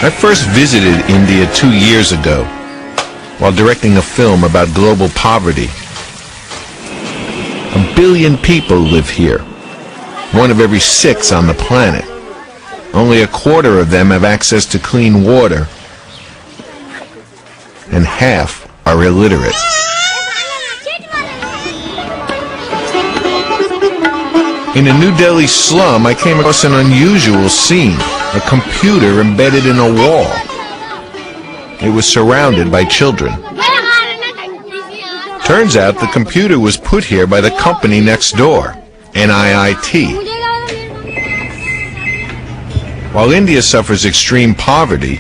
I first visited India 2 years ago while directing a film about global poverty. 1 billion people live here, 1 of every 6 on the planet. Only 1/4 of them have access to clean water, and half are illiterate. In a New Delhi slum, I came across an unusual scene, a computer embedded in a wall. It was surrounded by children. Turns out the computer was put here by the company next door, NIIT. While India suffers extreme poverty,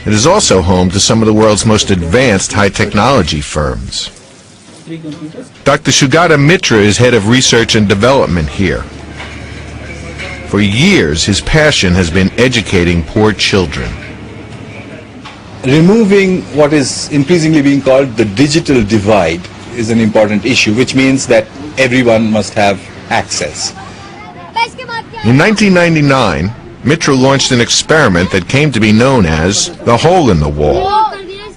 it is also home to some of the world's most advanced high-technology firms. Dr. Sugata Mitra is head of research and development here. For years, his passion has been educating poor children. Removing what is increasingly being called the digital divide is an important issue, which means that everyone must have access. In 1999, Mitra launched an experiment that came to be known as the hole in the wall.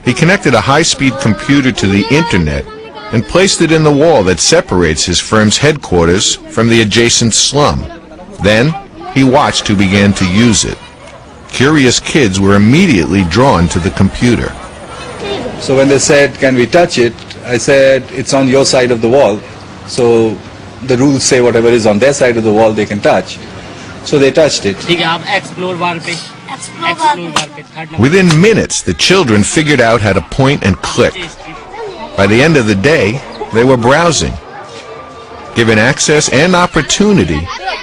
He connected a high-speed computer to the internet and placed it in the wall that separates his firm's headquarters from the adjacent slum. Then, he watched who began to use it. Curious kids were immediately drawn to the computer. So when they said, "Can we touch it?" I said, "It's on your side of the wall." So the rules say whatever is on their side of the wall they can touch. So they touched it. Within minutes, the children figured out how to point and click. By the end of the day, they were browsing. Given access and opportunity,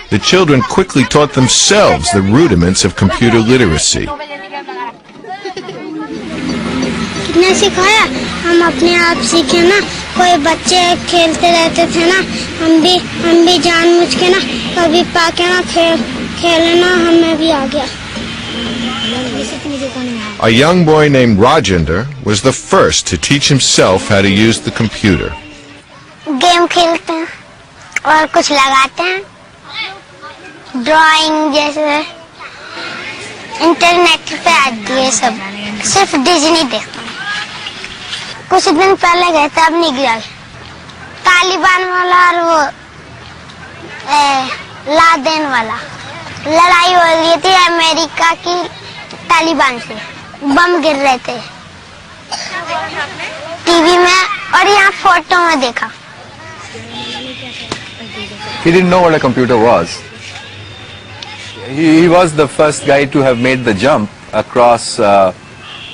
the children quickly taught themselves the rudiments of computer literacy. कितने सिखाया, हम अपने आप सीखे ना. कोई बच्चे खेलते रहते थे ना, हम भी जानबूझ के ना कभी पाके ना खेलना हमें भी आ गया. A young boy named Rajender was the first to teach himself how to use the computer. Game खेलते हैं और कुछ लगाते हैं, ड्राइंग जैसे इंटरनेट पे आती है सब, सिर्फ डिज्नी देखता हूँ. कुछ दिन पहले गए थे, अब नहीं गया. तालिबान वाला और वो लादेन वाला लड़ाई हो रही थी अमेरिका की तालिबान से, बम गिर रहे थे टीवी में और यहाँ फोटो में देखा. He didn't know what a computer was. He was the first guy to have made the jump across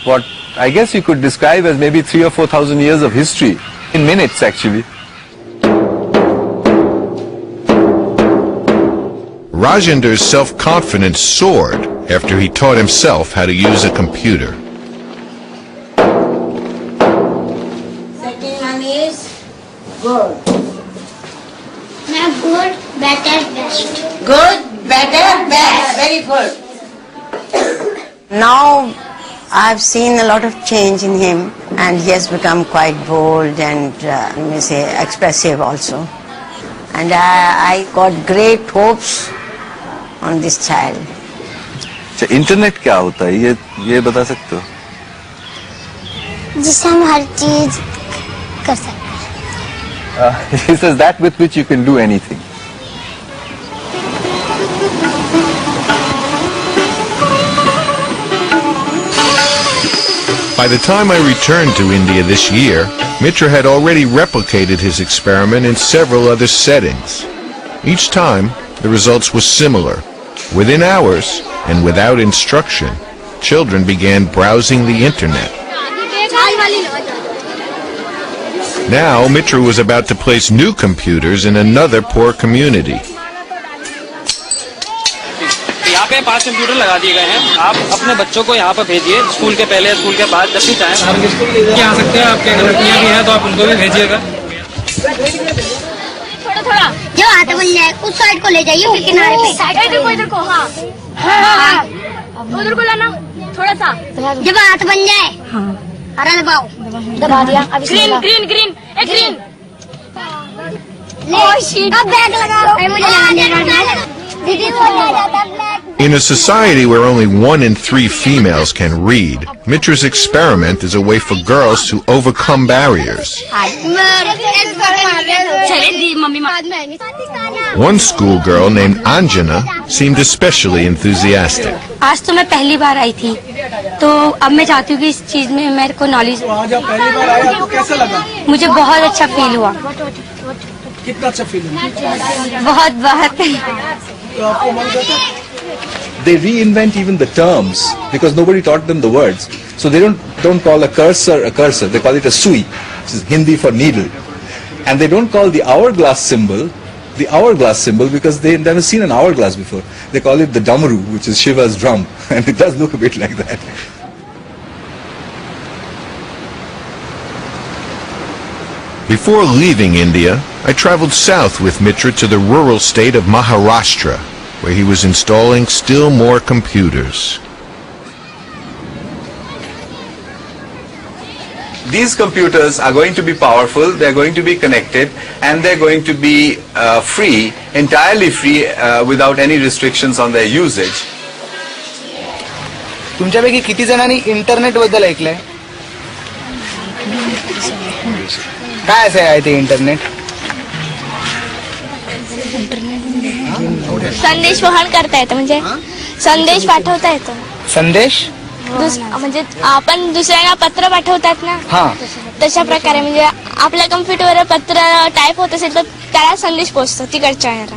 what I guess you could describe as maybe 3,000 or 4,000 years of history, in minutes actually. Rajender's self-confidence soared after he taught himself how to use a computer. Second one is good. Good, better, best. Good, better, best. Very good. Now I've seen a lot of change in him, and he has become quite bold and you may say expressive also. And I got great hopes on this child. Internet क्या होता है, ये बता सकते हो? जिससे हम हर चीज कर सकते हैं. He says that with which you can do anything. By the time I returned to India this year, Mitra had already replicated his experiment in several other settings. Each time, the results were similar. Within hours, and without instruction, children began browsing the internet. Now, Mitra was about to place new computers in another poor community. यहाँ पे 5 computer लगा दिए गए हैं. आप अपने बच्चों को यहाँ पर भेजिए, स्कूल के पहले, स्कूल के बाद, जब भी चाहें. आप स्कूल ले आ सकते हैं. आपके लड़कियाँ भी हैं तो आप उनको भी भेजिएगा. थोड़ा जो हाथ बन जाए उस साइड को ले जाइए, फिर किनारे पे. इधर को, इधर को. हाँ, उधर को लाना थोड़ा सा. जब हाथ बन जाए, हरा दबाओ. दबा दिया. ग्रीन ग्रीन ग्रीन, एक ग्रीन. अब बैग लगा. मुझे लगा दीदी वो आ जाता black. In a society where only 1 in 3 females can read, Mitra's experiment is a way for girls to overcome barriers. One schoolgirl named Anjana seemed especially enthusiastic. आज तो मैं पहली बार आई थी, तो अब मैं चाहती हूँ कि इस चीज में मेरे को नॉलेज। आज आप पहली बार आए, आपको कैसा लगा? मुझे बहुत अच्छा फील हुआ। कितना अच्छा फील हुआ? बहुत बहुत। तो आपको मन करता है? They reinvent even the terms because nobody taught them the words. So they don't call a cursor, they call it a sui, which is Hindi for needle. And they don't call the hourglass symbol because they've never seen an hourglass before. They call it the damaru, which is Shiva's drum, and it does look a bit like that. Before leaving India, I traveled south with Mitra to the rural state of Maharashtra, where he was installing still more computers. These computers are going to be powerful, they're going to be connected, and they're going to be free, entirely free, without any restrictions on their usage. तुमच्यापैकी किती जणांनी internet बद्दल ऐकलंय? काय असं आहे ते internet? संदेश वहन करता येतं, म्हणजे संदेश पाठवता येतो. संदेश म्हणजे आपण दुसऱ्यांना पत्र पाठवतात ना, तशा प्रकारे म्हणजे आपल्या कम्प्युटरवर पत्र टाईप होत असेल तर त्याला संदेश पोहोचतो तिकडच्या याला.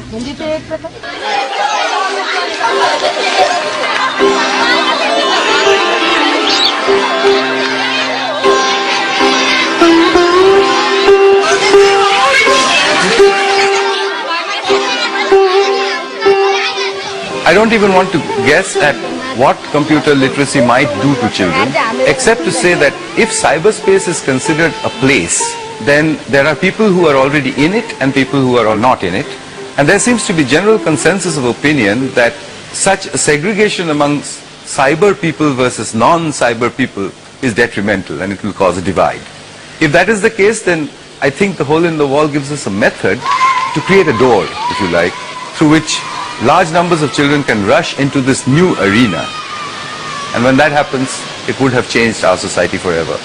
I don't even want to guess at what computer literacy might do to children, except to say that if cyberspace is considered a place, then there are people who are already in it and people who are not in it. And there seems to be general consensus of opinion that such segregation amongst cyber people versus non-cyber people is detrimental and it will cause a divide. If that is the case, then I think the hole in the wall gives us a method to create a door, if you like, through which large numbers of children can rush into this new arena. And when that happens, it would have changed our society forever.